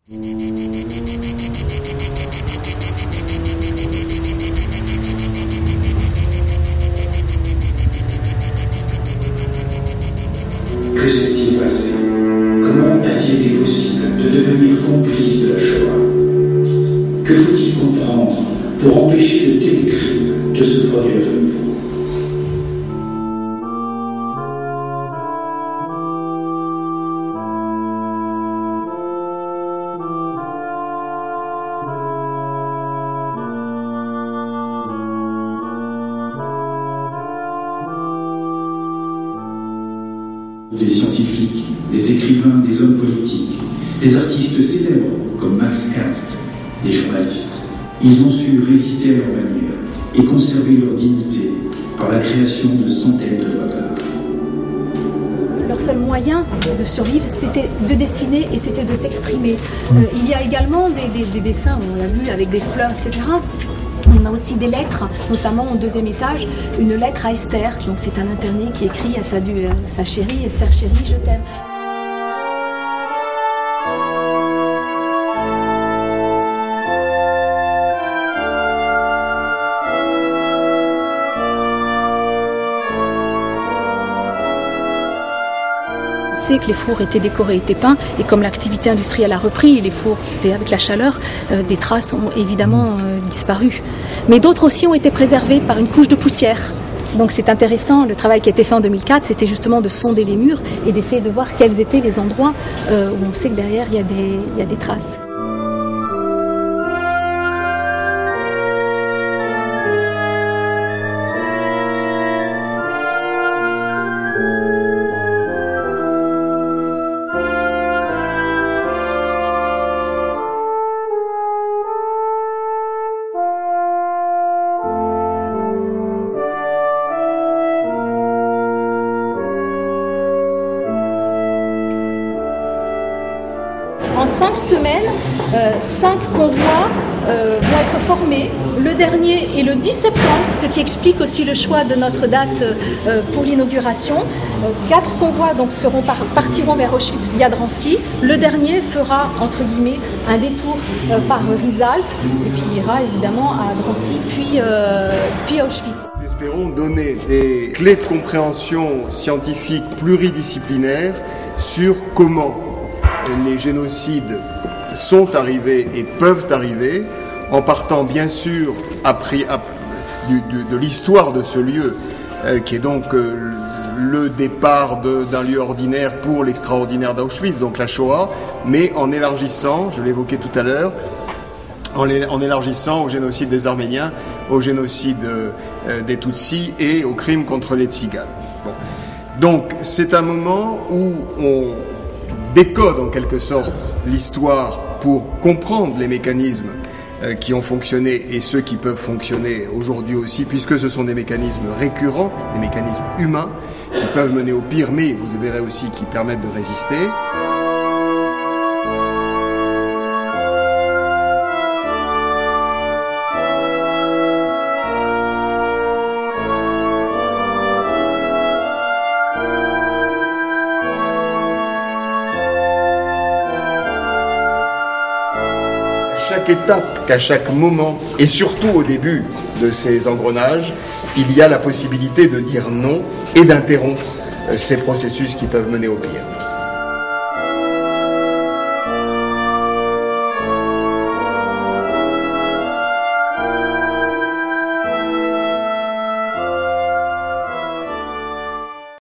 Que s'est-il passé? Comment a-t-il été possible de devenir complice de la Shoah? Que faut-il comprendre pour empêcher de tels crimes de se produire de nouveau? Des scientifiques, des écrivains, des hommes politiques, des artistes célèbres comme Max Ernst, des journalistes. Ils ont su résister à leur manière et conserver leur dignité par la création de centaines d'œuvres d'art. Leur seul moyen de survivre, c'était de dessiner et c'était de s'exprimer. Il y a également des dessins, on l'a vu, avec des fleurs, etc. On a aussi des lettres, notamment au deuxième étage, une lettre à Esther. Donc c'est un interné qui écrit à sa chérie, Esther chérie, je t'aime. On sait que les fours étaient décorés, étaient peints, et comme l'activité industrielle a repris, les fours, c'était avec la chaleur, des traces ont évidemment disparu. Mais d'autres aussi ont été préservées par une couche de poussière. Donc c'est intéressant, le travail qui a été fait en 2004, c'était justement de sonder les murs et d'essayer de voir quels étaient les endroits où on sait que derrière il y a des traces. En 5 semaines, 5 convois vont être formés. Le dernier est le 10 septembre, ce qui explique aussi le choix de notre date pour l'inauguration. 4 convois donc partiront vers Auschwitz via Drancy. Le dernier fera, entre guillemets, un détour par Rivesaltes et puis ira évidemment à Drancy, puis à Auschwitz. Nous espérons donner des clés de compréhension scientifique pluridisciplinaires sur comment les génocides sont arrivés et peuvent arriver, en partant bien sûr de l'histoire de ce lieu, qui est donc le départ d'un lieu ordinaire pour l'extraordinaire d'Auschwitz, donc la Shoah, mais en élargissant, je l'évoquais tout à l'heure, en élargissant au génocide des Arméniens, au génocide des Tutsis et aux crimes contre les Tziganes. Bon. Donc c'est un moment où on décode en quelque sorte l'histoire pour comprendre les mécanismes qui ont fonctionné et ceux qui peuvent fonctionner aujourd'hui aussi, puisque ce sont des mécanismes récurrents, des mécanismes humains qui peuvent mener au pire, mais vous verrez aussi qui permettent de résister. Chaque étape, qu'à chaque moment, et surtout au début de ces engrenages, il y a la possibilité de dire non et d'interrompre ces processus qui peuvent mener au pire.